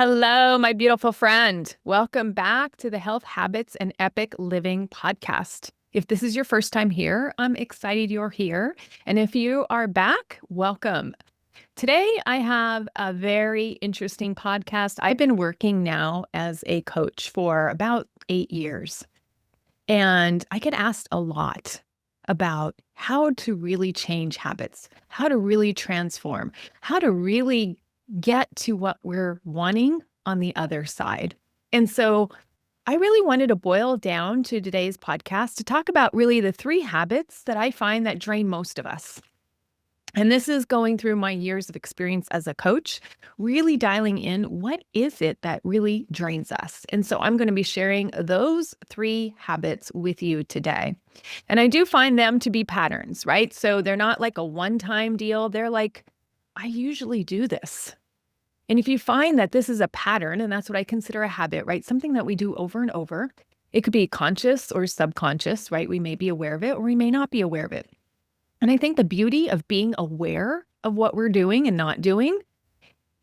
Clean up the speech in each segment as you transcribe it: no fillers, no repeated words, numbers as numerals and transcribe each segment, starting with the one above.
Hello, my beautiful friend. Welcome back to the Health Habits and Epic Living podcast. If this is your first time here, I'm excited you're here. And if you are back, welcome. Today, I have a very interesting podcast. I've been working now as a coach for about 8 years, and I get asked a lot about how to really change habits, how to really transform, how to really get to what we're wanting on the other side. And so I really wanted to boil down to today's podcast to talk about really the 3 habits that I find that drain most of us. And this is going through my years of experience as a coach, really dialing in what is it that really drains us. And so I'm going to be sharing those 3 habits with you today. And I do find them to be patterns, right? So they're not like a one-time deal. They're like, I usually do this. And if you find that this is a pattern, and that's what I consider a habit, right? Something that we do over and over, it could be conscious or subconscious, right? We may be aware of it or we may not be aware of it. And I think the beauty of being aware of what we're doing and not doing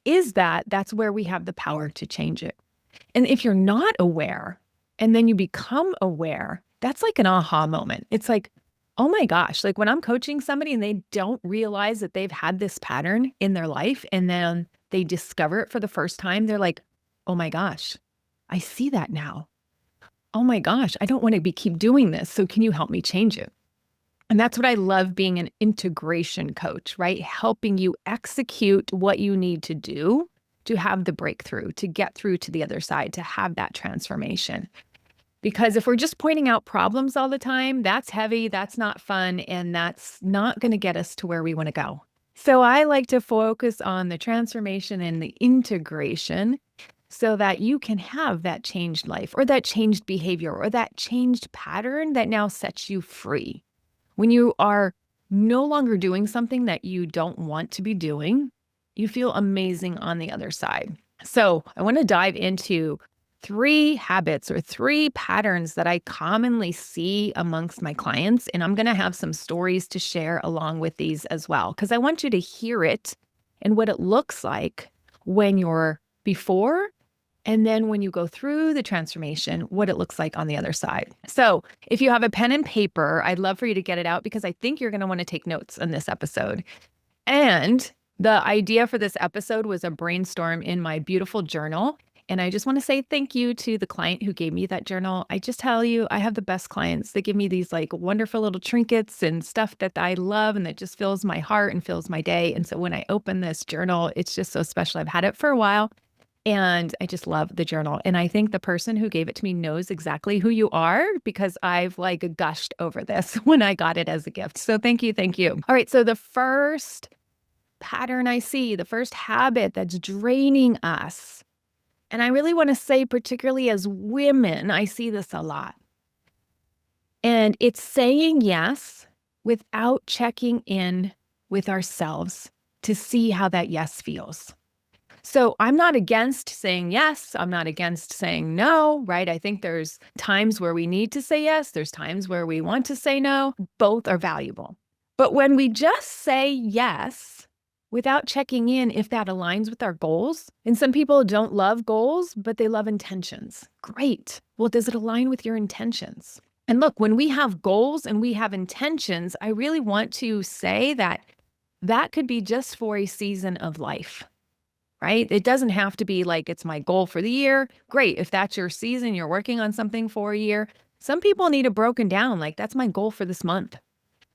is that that's where we have the power to change it. And if you're not aware and then you become aware, that's like an aha moment. It's like, oh my gosh, like when I'm coaching somebody and they don't realize that they've had this pattern in their life and then they discover it for the first time, they're like, oh my gosh, I see that now. Oh my gosh, I don't want to keep doing this. So can you help me change it? And that's what I love being an integration coach, right? Helping you execute what you need to do to have the breakthrough, to get through to the other side, to have that transformation. Because if we're just pointing out problems all the time, that's heavy, that's not fun, and that's not going to get us to where we want to go. So I like to focus on the transformation and the integration so that you can have that changed life or that changed behavior or that changed pattern that now sets you free. When you are no longer doing something that you don't want to be doing, you feel amazing on the other side. So I want to dive into 3 habits or 3 patterns that I commonly see amongst my clients. And I'm going to have some stories to share along with these as well, because I want you to hear it and what it looks like when you're before and then when you go through the transformation, what it looks like on the other side. So if you have a pen and paper, I'd love for you to get it out because I think you're going to want to take notes on this episode. And the idea for this episode was a brainstorm in my beautiful journal. And I just want to say thank you to the client who gave me that journal. I just tell you, I have the best clients. They give me these like wonderful little trinkets and stuff that I love and that just fills my heart and fills my day. And so when I open this journal, it's just so special. I've had it for a while and I just love the journal. And I think the person who gave it to me knows exactly who you are because I've like gushed over this when I got it as a gift. So thank you. Thank you. All right. So the first pattern I see, the first habit that's draining us, and I really want to say, particularly as women, I see this a lot. And it's saying yes without checking in with ourselves to see how that yes feels. So I'm not against saying yes. I'm not against saying no, right? I think there's times where we need to say yes. There's times where we want to say no. Both are valuable. But when we just say yes, without checking in if that aligns with our goals. And some people don't love goals, but they love intentions. Great. Well, does it align with your intentions? And look, when we have goals and we have intentions, I really want to say that that could be just for a season of life, right? It doesn't have to be like it's my goal for the year. Great. If that's your season, you're working on something for a year. Some people need it broken down. Like that's my goal for this month.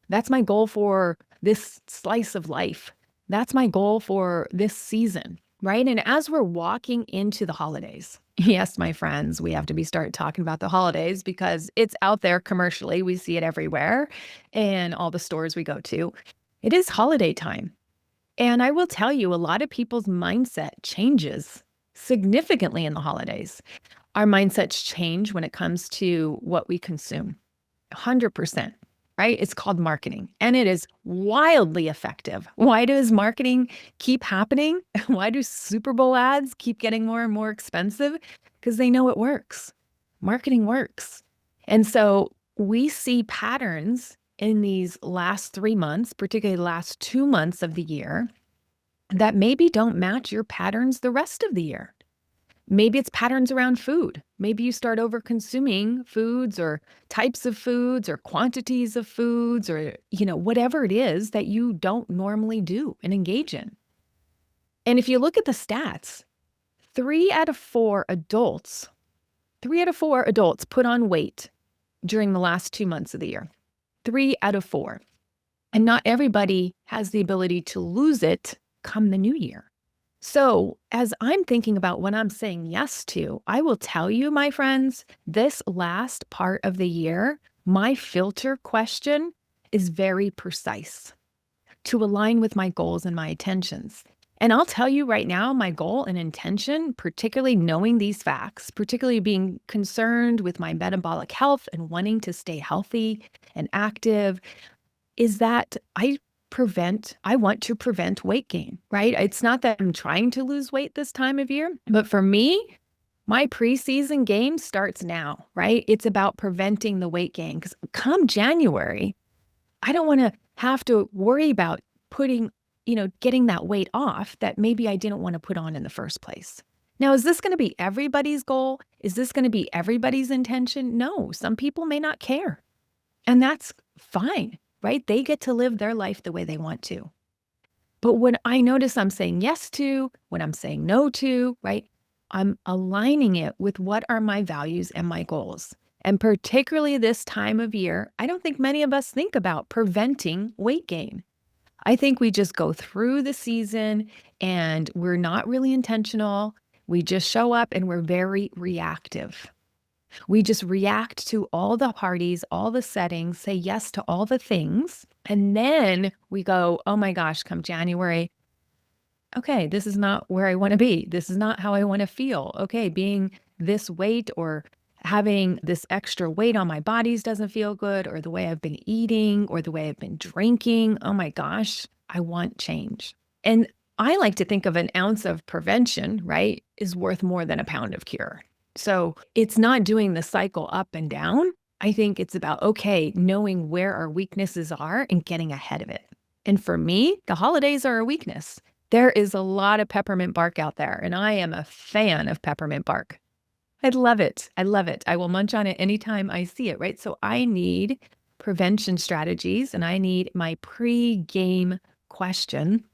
That's my goal for this slice of life. That's my goal for this season, right? And as we're walking into the holidays, yes, my friends, we have to start talking about the holidays because it's out there commercially. We see it everywhere in all the stores we go to. It is holiday time. And I will tell you, a lot of people's mindset changes significantly in the holidays. Our mindsets change when it comes to what we consume, 100%. Right? It's called marketing and it is wildly effective. Why does marketing keep happening? Why do Super Bowl ads keep getting more and more expensive? Because they know it works. Marketing works. And so we see patterns in these last 3 months, particularly the last 2 months of the year, that maybe don't match your patterns the rest of the year. Maybe it's patterns around food. Maybe you start over consuming foods or types of foods or quantities of foods or, whatever it is that you don't normally do and engage in. And if you look at the stats, 3 out of 4 adults put on weight during the last 2 months of the year. 3 out of 4. And not everybody has the ability to lose it come the new year. So as I'm thinking about what I'm saying yes to, I will tell you, my friends, this last part of the year, my filter question is very precise to align with my goals and my intentions. And I'll tell you right now, my goal and intention, particularly knowing these facts, particularly being concerned with my metabolic health and wanting to stay healthy and active, is that I want to prevent weight gain, right? It's not that I'm trying to lose weight this time of year, but for me, my preseason game starts now, right? It's about preventing the weight gain because come January, I don't want to have to worry about getting that weight off that maybe I didn't want to put on in the first place. Now, is this going to be everybody's goal? Is this going to be everybody's intention? No, some people may not care. And that's fine, right? They get to live their life the way they want to. But when I notice I'm saying yes to, when I'm saying no to, right, I'm aligning it with what are my values and my goals. And particularly this time of year, I don't think many of us think about preventing weight gain. I think we just go through the season and we're not really intentional. We just show up and we're very reactive. We just react to all the parties, all the settings, say yes to all the things. And then we go, oh my gosh, come January, okay, this is not where I want to be. This is not how I want to feel. Okay, being this weight or having this extra weight on my bodies doesn't feel good, or the way I've been eating or the way I've been drinking. Oh my gosh, I want change. And I like to think of an ounce of prevention, right, is worth more than a pound of cure. So it's not doing the cycle up and down. I think it's about, okay, knowing where our weaknesses are and getting ahead of it. And for me, the holidays are a weakness. There is a lot of peppermint bark out there, and I am a fan of peppermint bark. I love it. I love it. I will munch on it anytime I see it, right? So I need prevention strategies and I need my pre-game question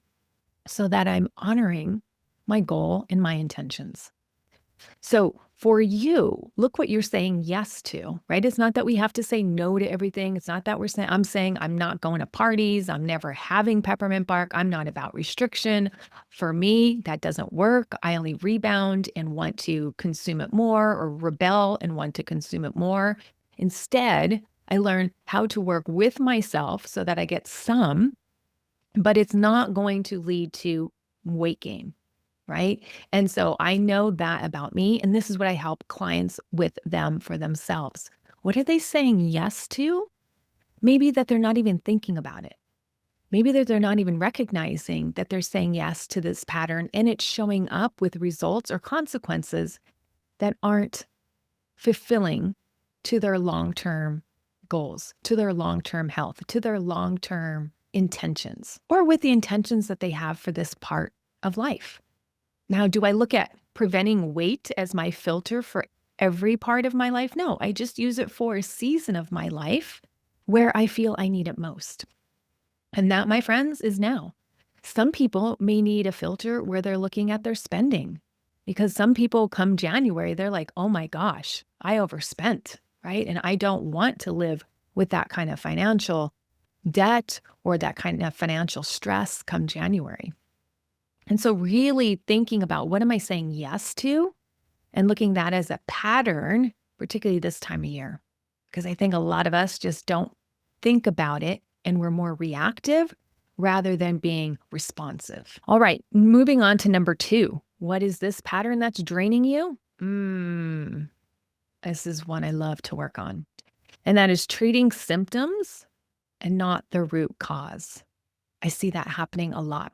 so that I'm honoring my goal and my intentions. So for you, look what you're saying yes to, right? It's not that we have to say no to everything. It's not that I'm saying I'm not going to parties. I'm never having peppermint bark. I'm not about restriction. For me, that doesn't work. I only rebound and want to consume it more or rebel and want to consume it more. Instead, I learn how to work with myself so that I get some, but it's not going to lead to weight gain. Right? And so I know that about me. And this is what I help clients with them for themselves. What are they saying yes to? Maybe that they're not even thinking about it. Maybe that they're not even recognizing that they're saying yes to this pattern and it's showing up with results or consequences that aren't fulfilling to their long-term goals, to their long-term health, to their long-term intentions, or with the intentions that they have for this part of life. Now, do I look at preventing weight as my filter for every part of my life? No, I just use it for a season of my life where I feel I need it most. And that, my friends, is now. Some people may need a filter where they're looking at their spending because some people come January, they're like, oh my gosh, I overspent, right? And I don't want to live with that kind of financial debt or that kind of financial stress come January. And so really thinking about what am I saying yes to and looking that as a pattern, particularly this time of year, because I think a lot of us just don't think about it and we're more reactive rather than being responsive. All right, moving on to number 2. What is this pattern that's draining you? This is one I love to work on. And that is treating symptoms and not the root cause. I see that happening a lot.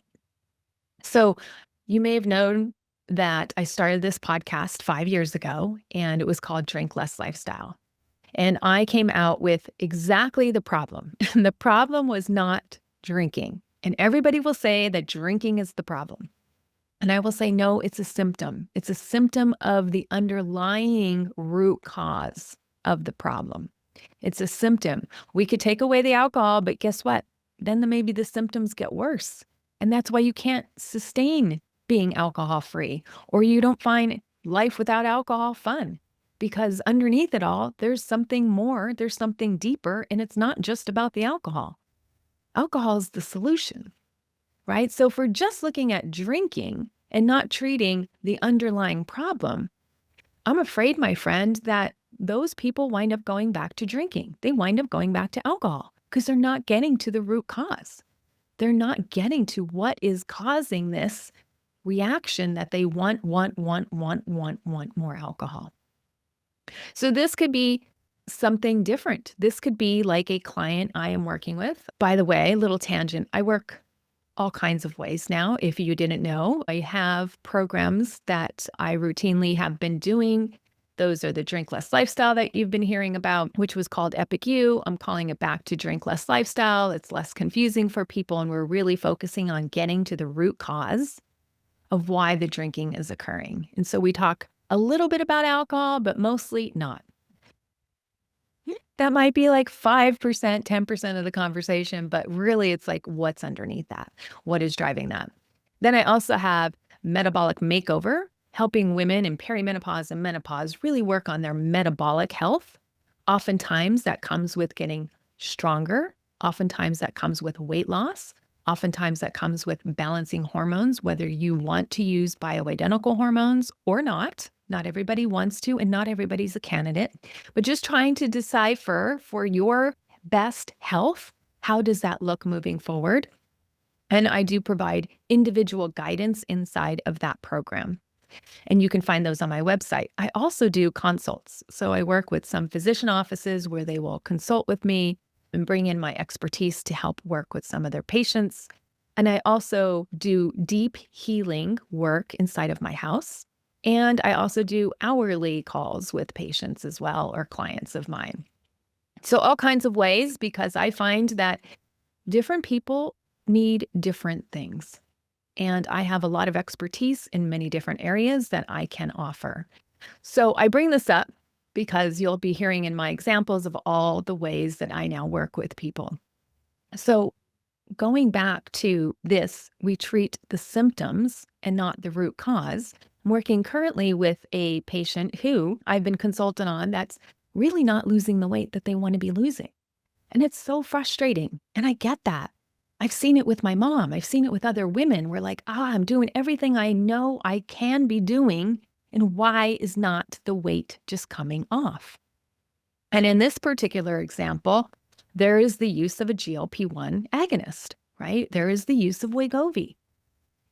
So you may have known that I started this podcast 5 years ago, and it was called Drink Less Lifestyle. And I came out with exactly the problem. And the problem was not drinking. And everybody will say that drinking is the problem. And I will say, no, it's a symptom. It's a symptom of the underlying root cause of the problem. It's a symptom. We could take away the alcohol, but guess what? Then maybe the symptoms get worse. And that's why you can't sustain being alcohol free, or you don't find life without alcohol fun. Because underneath it all, there's something more, there's something deeper, and it's not just about the alcohol. Alcohol is the solution, right? So if we're just looking at drinking and not treating the underlying problem, I'm afraid, my friend, that those people wind up going back to drinking. They wind up going back to alcohol because they're not getting to the root cause. They're not getting to what is causing this reaction that they want more alcohol. So this could be something different. This could be like a client I am working with. By the way, little tangent, I work all kinds of ways now. If you didn't know, I have programs that I routinely have been doing. Those are the Drink Less Lifestyle that you've been hearing about, which was called Epic You. I'm calling it back to Drink Less Lifestyle. It's less confusing for people, and we're really focusing on getting to the root cause of why the drinking is occurring. And so we talk a little bit about alcohol, but mostly not. That might be like 5%, 10% of the conversation, but really it's like what's underneath that? What is driving that? Then I also have Metabolic Makeover, helping women in perimenopause and menopause really work on their metabolic health. Oftentimes that comes with getting stronger. Oftentimes that comes with weight loss. Oftentimes that comes with balancing hormones, whether you want to use bioidentical hormones or not. Not everybody wants to, and not everybody's a candidate, but just trying to decipher for your best health, how does that look moving forward? And I do provide individual guidance inside of that program. And you can find those on my website. I also do consults. So I work with some physician offices where they will consult with me and bring in my expertise to help work with some of their patients. And I also do deep healing work inside of my house. And I also do hourly calls with patients as well, or clients of mine. So all kinds of ways, because I find that different people need different things. And I have a lot of expertise in many different areas that I can offer. So I bring this up because you'll be hearing in my examples of all the ways that I now work with people. So going back to this, we treat the symptoms and not the root cause. I'm working currently with a patient who I've been consultant on that's really not losing the weight that they want to be losing. And it's so frustrating. And I get that. I've seen it with my mom. I've seen it with other women. We're like, I'm doing everything I know I can be doing. And why is not the weight just coming off? And in this particular example, there is the use of a GLP-1 agonist, right? There is the use of Wegovy.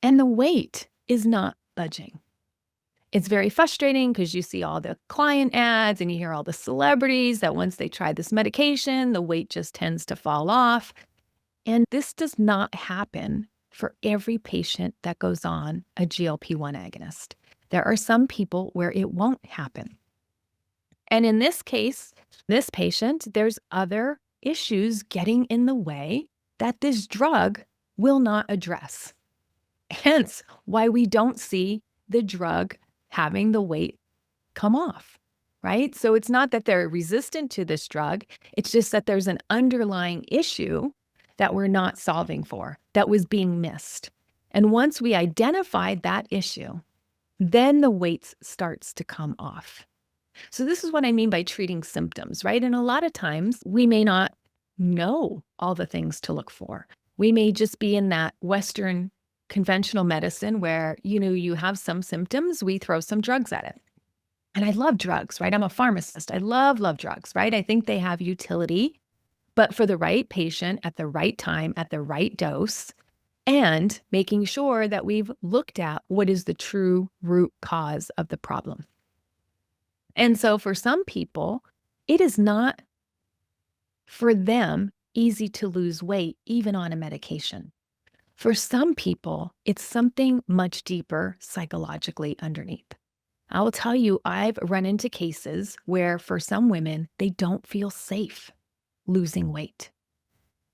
And the weight is not budging. It's very frustrating because you see all the client ads and you hear all the celebrities that once they try this medication, the weight just tends to fall off. And this does not happen for every patient that goes on a GLP-1 agonist. There are some people where it won't happen. And in this case, this patient, there's other issues getting in the way that this drug will not address. Hence why we don't see the drug having the weight come off, right? So it's not that they're resistant to this drug. It's just that there's an underlying issue that we're not solving for, that was being missed. And once we identified that issue, then the weight starts to come off. So this is what I mean by treating symptoms, right? And a lot of times we may not know all the things to look for. We may just be in that Western conventional medicine where, you have some symptoms, we throw some drugs at it. And I love drugs, right? I'm a pharmacist. I love drugs, right? I think they have utility, but for the right patient at the right time, at the right dose, and making sure that we've looked at what is the true root cause of the problem. And so for some people, it is not for them easy to lose weight, even on a medication. For some people, it's something much deeper psychologically underneath. I will tell you, I've run into cases where for some women, they don't feel safe losing weight.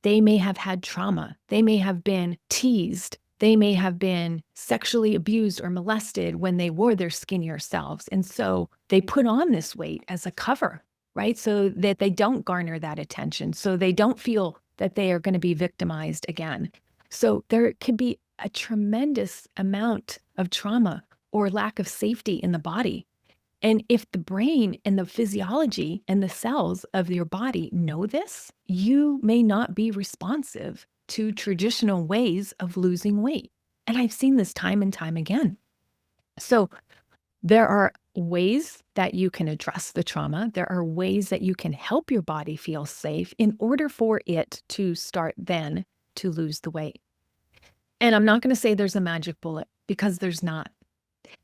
They may have had trauma. They may have been teased They may have been sexually abused or molested when they were their skinnier selves. And so they put on this weight as a cover, right? So that they don't garner that attention. So they don't feel that they are going to be victimized again. So there can be a tremendous amount of trauma or lack of safety in the body. And if the brain and the physiology and the cells of your body know this, you may not be responsive to traditional ways of losing weight. And I've seen this time and time again. So there are ways that you can address the trauma. There are ways that you can help your body feel safe in order for it to start then to lose the weight. And I'm not going to say there's a magic bullet because there's not.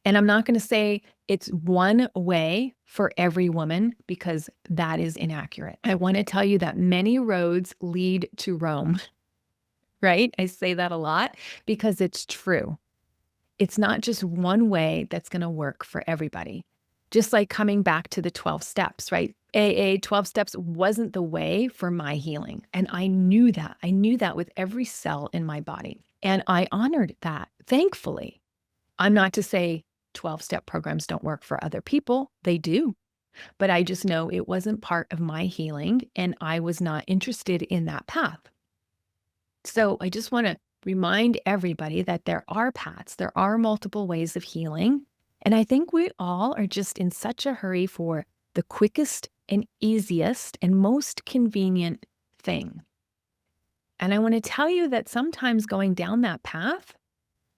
And I'm not going to say it's one way for every woman because that is inaccurate. I want to tell you that many roads lead to Rome, right? I say that a lot because it's true. It's not just one way that's going to work for everybody. Just like coming back to the 12 steps, right? 12 steps wasn't the way for my healing. And I knew that. I knew that with every cell in my body. And I honored that, thankfully. I'm not to say 12-step programs don't work for other people. They do. But I just know it wasn't part of my healing and I was not interested in that path. So I just want to remind everybody that there are paths, there are multiple ways of healing. And I think we all are just in such a hurry for the quickest and easiest and most convenient thing. And I want to tell you that sometimes going down that path,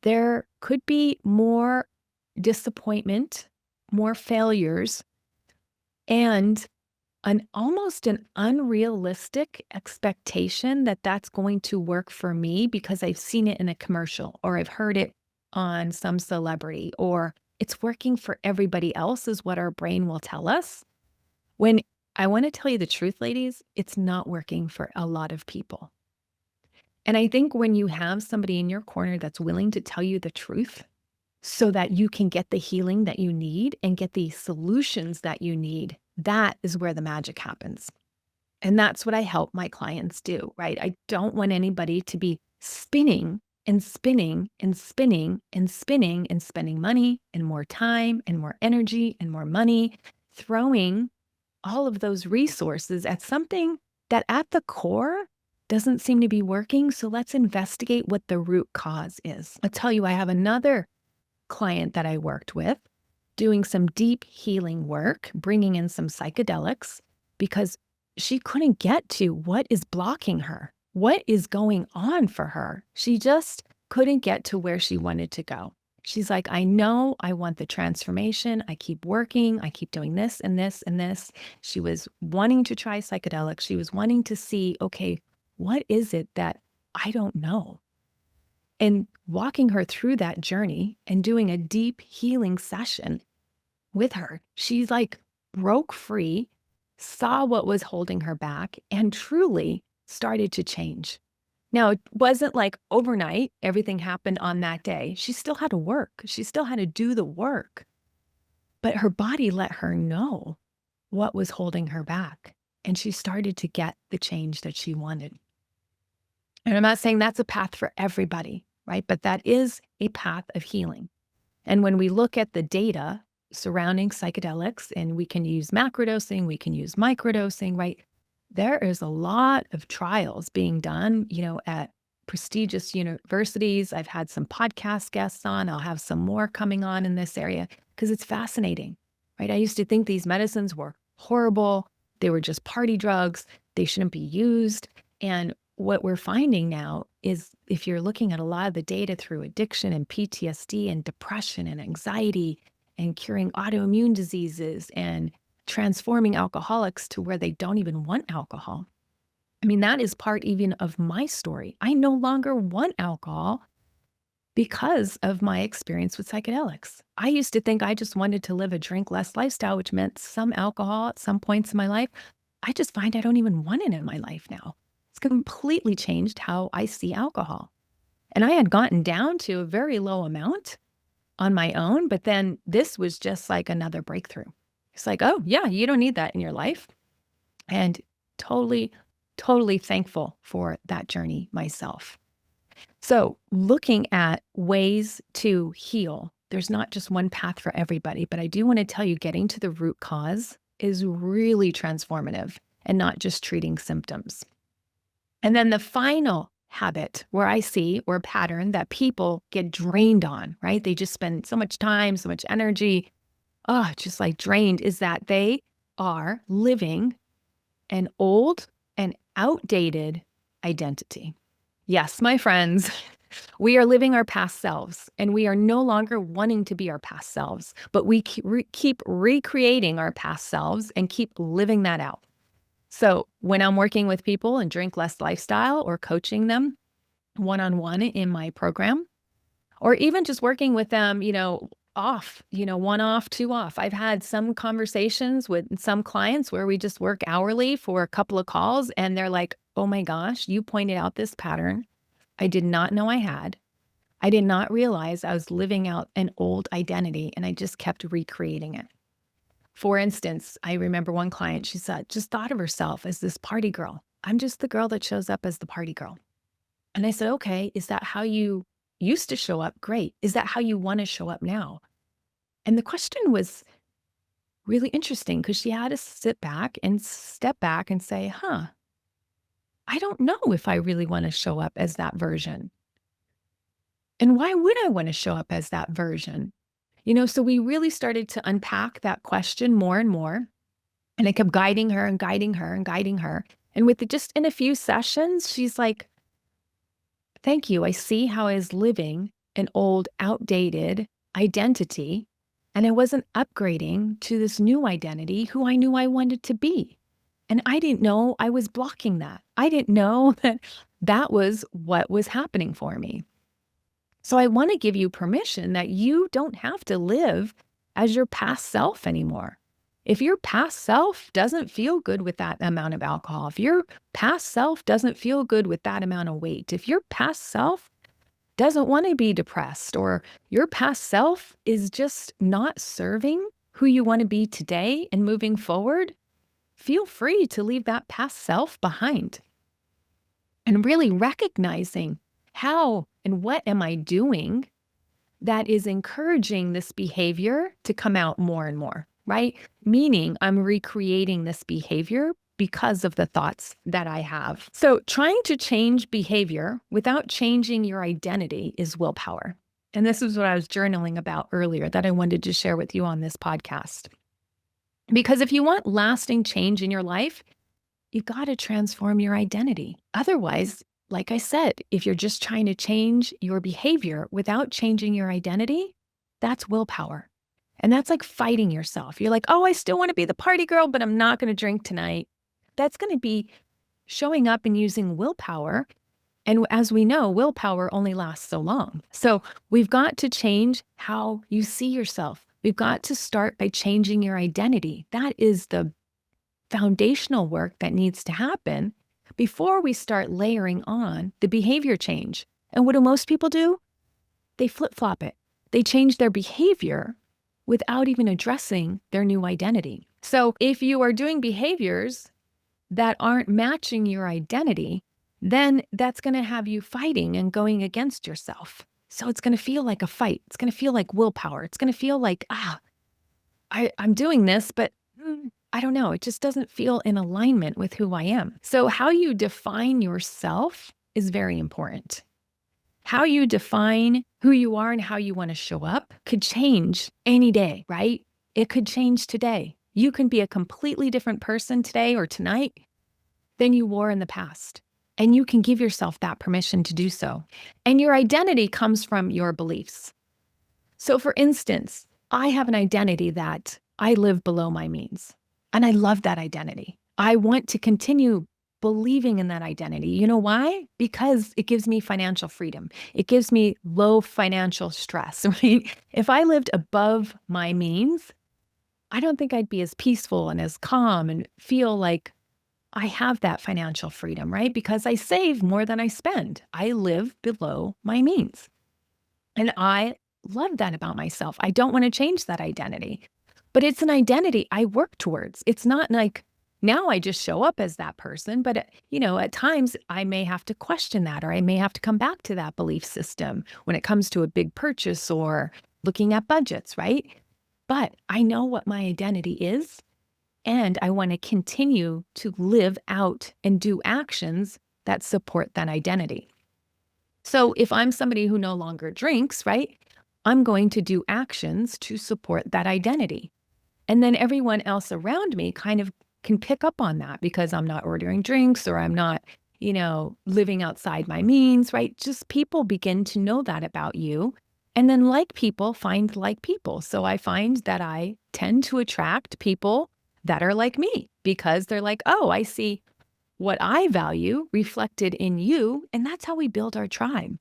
there could be more disappointment, more failures, and almost an unrealistic expectation that that's going to work for me because I've seen it in a commercial or I've heard it on some celebrity or it's working for everybody else is what our brain will tell us. When I want to tell you the truth, ladies, it's not working for a lot of people. And I think when you have somebody in your corner that's willing to tell you the truth so that you can get the healing that you need and get the solutions that you need, that is where the magic happens. And that's what I help my clients do, right? I don't want anybody to be spinning and spinning and spinning and spinning and spending money and more time and more energy and more money, throwing all of those resources at something that at the core doesn't seem to be working. So let's investigate what the root cause is. I'll tell you, I have another client that I worked with doing some deep healing work, bringing in some psychedelics because she couldn't get to what is blocking her. What is going on for her? She just couldn't get to where she wanted to go. She's like, I know I want the transformation. I keep working. I keep doing this and this and this. She was wanting to try psychedelics. She was wanting to see, okay, what is it that I don't know? And walking her through that journey and doing a deep healing session with her, she's like broke free, saw what was holding her back, and truly started to change. Now, it wasn't like overnight, everything happened on that day. She still had to work. She still had to do the work. But her body let her know what was holding her back. And she started to get the change that she wanted. And I'm not saying that's a path for everybody, right? But that is a path of healing. And when we look at the data surrounding psychedelics, and we can use macrodosing, we can use microdosing, right? There is a lot of trials being done, at prestigious universities. I've had some podcast guests on. I'll have some more coming on in this area because it's fascinating, right? I used to think these medicines were horrible. They were just party drugs. They shouldn't be used. And what we're finding now is if you're looking at a lot of the data through addiction and PTSD and depression and anxiety and curing autoimmune diseases and transforming alcoholics to where they don't even want alcohol. I mean, that is part even of my story. I no longer want alcohol because of my experience with psychedelics. I used to think I just wanted to live a drink less lifestyle, which meant some alcohol at some points in my life. I just find I don't even want it in my life now. It's completely changed how I see alcohol. And I had gotten down to a very low amount on my own, but then this was just like another breakthrough. It's like, oh yeah, you don't need that in your life. And totally, totally thankful for that journey myself. So looking at ways to heal, there's not just one path for everybody, but I do want to tell you getting to the root cause is really transformative and not just treating symptoms. And then the final habit where I see or pattern that people get drained on, right? They just spend so much time, so much energy, just like drained, is that they are living an old and outdated identity. Yes, my friends, we are living our past selves and we are no longer wanting to be our past selves, but we keep recreating our past selves and keep living that out. So when I'm working with people and Drink Less Lifestyle or coaching them one-on-one in my program, or even just working with them, off, one off, two off. I've had some conversations with some clients where we just work hourly for a couple of calls and they're like, oh my gosh, you pointed out this pattern I did not know I had. I did not realize I was living out an old identity and I just kept recreating it. For instance, I remember one client, she said, just thought of herself as this party girl. I'm just the girl that shows up as the party girl. And I said, okay, is that how you used to show up? Great. Is that how you want to show up now? And the question was really interesting because she had to sit back and step back and say, I don't know if I really want to show up as that version. And why would I want to show up as that version? So we really started to unpack that question more and more. And I kept guiding her and guiding her and guiding her. And just in a few sessions, she's like, thank you. I see how I was living an old, outdated identity, and I wasn't upgrading to this new identity who I knew I wanted to be. And I didn't know I was blocking that. I didn't know that that was what was happening for me. So I want to give you permission that you don't have to live as your past self anymore. If your past self doesn't feel good with that amount of alcohol, if your past self doesn't feel good with that amount of weight, if your past self doesn't want to be depressed, or your past self is just not serving who you want to be today and moving forward, feel free to leave that past self behind. And really recognizing how and what am I doing that is encouraging this behavior to come out more and more, right? Meaning I'm recreating this behavior because of the thoughts that I have. So trying to change behavior without changing your identity is willpower. And this is what I was journaling about earlier that I wanted to share with you on this podcast. Because if you want lasting change in your life, you've got to transform your identity. Otherwise, like I said, if you're just trying to change your behavior without changing your identity, that's willpower. And that's like fighting yourself. You're like, oh, I still want to be the party girl, but I'm not going to drink tonight. That's going to be showing up and using willpower. And as we know, willpower only lasts so long. So we've got to change how you see yourself. We've got to start by changing your identity. That is the foundational work that needs to happen before we start layering on the behavior change. And what do most people do? They flip-flop it. They change their behavior without even addressing their new identity. So if you are doing behaviors that aren't matching your identity, then that's going to have you fighting and going against yourself. So it's going to feel like a fight. It's going to feel like willpower. It's going to feel like, I'm doing this, but I don't know. It just doesn't feel in alignment with who I am. So how you define yourself is very important. How you define who you are and how you want to show up could change any day, right? It could change today. You can be a completely different person today or tonight than you were in the past. And you can give yourself that permission to do so. And your identity comes from your beliefs. So for instance, I have an identity that I live below my means. And I love that identity. I want to continue believing in that identity. You know why? Because it gives me financial freedom. It gives me low financial stress. Right? If I lived above my means, I don't think I'd be as peaceful and as calm and feel like I have that financial freedom, right? Because I save more than I spend. I live below my means. And I love that about myself. I don't want to change that identity. But it's an identity I work towards. It's not like Now I just show up as that person, but at times I may have to question that, or I may have to come back to that belief system when it comes to a big purchase or looking at budgets, right? But I know what my identity is, and I want to continue to live out and do actions that support that identity. So if I'm somebody who no longer drinks, right, I'm going to do actions to support that identity. And then everyone else around me kind of can pick up on that because I'm not ordering drinks or I'm not, living outside my means, right? Just people begin to know that about you. And then like people find like people. So I find that I tend to attract people that are like me because they're like, oh, I see what I value reflected in you. And that's how we build our tribe.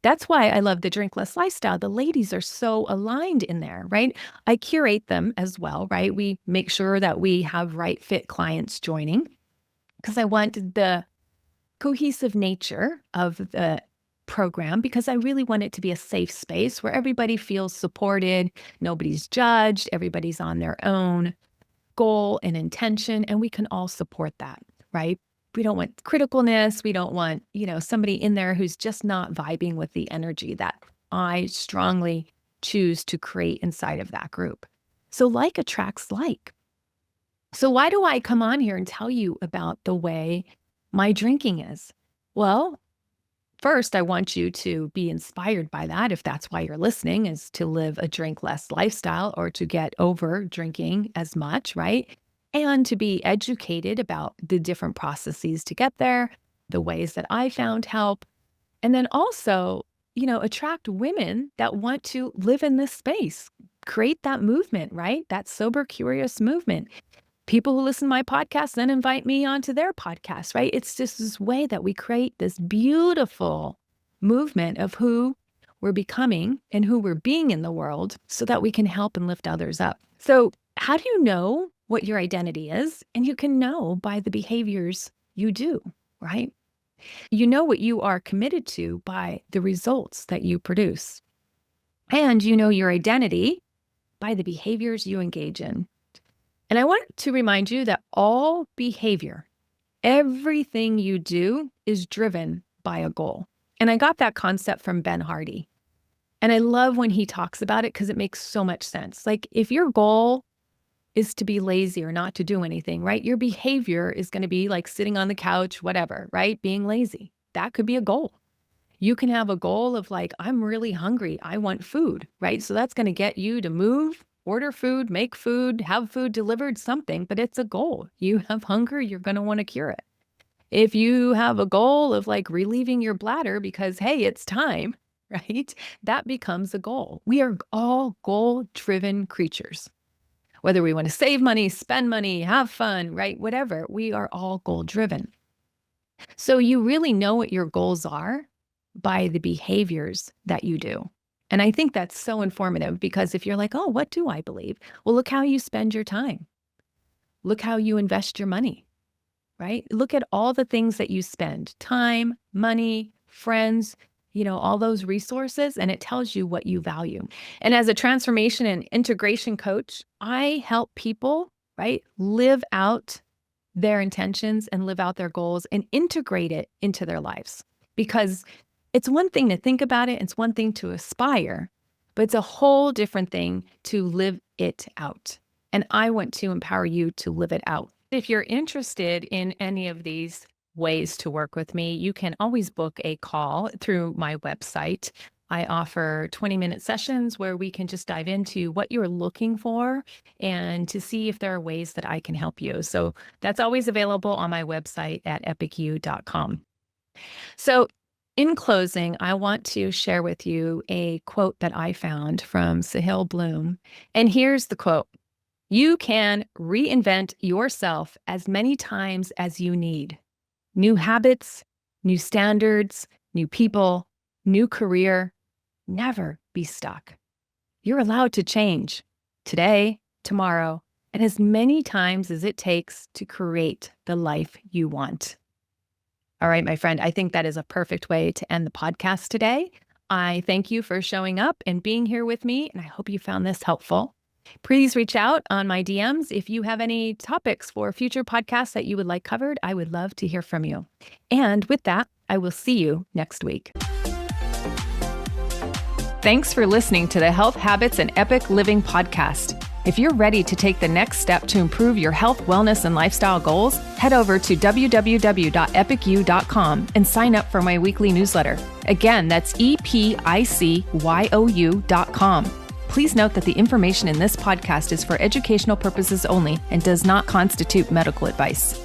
That's why I love the Drink Less lifestyle. The ladies are so aligned in there, right? I curate them as well, right? We make sure that we have right fit clients joining because I want the cohesive nature of the program because I really want it to be a safe space where everybody feels supported, nobody's judged, everybody's on their own goal and intention, and we can all support that, right? We don't want criticalness. We don't want, somebody in there who's just not vibing with the energy that I strongly choose to create inside of that group. So like attracts like. So why do I come on here and tell you about the way my drinking is? Well, first, I want you to be inspired by that. If that's why you're listening, is to live a drink less lifestyle or to get over drinking as much, right? And to be educated about the different processes to get there, the ways that I found help. And then also, attract women that want to live in this space, create that movement, right? That sober, curious movement. People who listen to my podcast then invite me onto their podcast, right? It's just this way that we create this beautiful movement of who we're becoming and who we're being in the world so that we can help and lift others up. So how do you know what your identity is? And you can know by the behaviors you do, right? You know what you are committed to by the results that you produce. And you know your identity by the behaviors you engage in. And I want to remind you that all behavior, everything you do is driven by a goal. And I got that concept from Ben Hardy. And I love when he talks about it because it makes so much sense. Like if your goal is to be lazy or not to do anything, right? Your behavior is going to be like sitting on the couch, whatever, right? Being lazy. That could be a goal. You can have a goal of like, I'm really hungry. I want food, right? So that's going to get you to move, order food, make food, have food delivered, something, but it's a goal. You have hunger, you're going to want to cure it. If you have a goal of like relieving your bladder because, hey, it's time, right? That becomes a goal. We are all goal-driven creatures. Whether we want to save money, spend money, have fun, right? Whatever, we are all goal-driven. So you really know what your goals are by the behaviors that you do. And I think that's so informative because if you're like, oh, what do I believe? Well, look how you spend your time. Look how you invest your money, right? Look at all the things that you spend, time, money, friends, all those resources, and it tells you what you value. And as a transformation and integration coach, I help people, right, live out their intentions and live out their goals and integrate it into their lives. Because it's one thing to think about it, it's one thing to aspire, but it's a whole different thing to live it out. And I want to empower you to live it out. If you're interested in any of these ways to work with me, you can always book a call through my website. I offer 20-minute sessions where we can just dive into what you're looking for and to see if there are ways that I can help you. So that's always available on my website at epicu.com. So in closing, I want to share with you a quote that I found from Sahil Bloom. And here's the quote. You can reinvent yourself as many times as you need. New habits, new standards, new people, new career. Never be stuck. You're allowed to change today, tomorrow, and as many times as it takes to create the life you want. All right, my friend, I think that is a perfect way to end the podcast today. I thank you for showing up and being here with me, and I hope you found this helpful. Please reach out on my DMs if you have any topics for future podcasts that you would like covered. I would love to hear from you. And with that, I will see you next week. Thanks for listening to the Health Habits and Epic Living podcast. If you're ready to take the next step to improve your health, wellness, and lifestyle goals, head over to www.epicu.com and sign up for my weekly newsletter. Again, that's EPICYOU.com. Please note that the information in this podcast is for educational purposes only and does not constitute medical advice.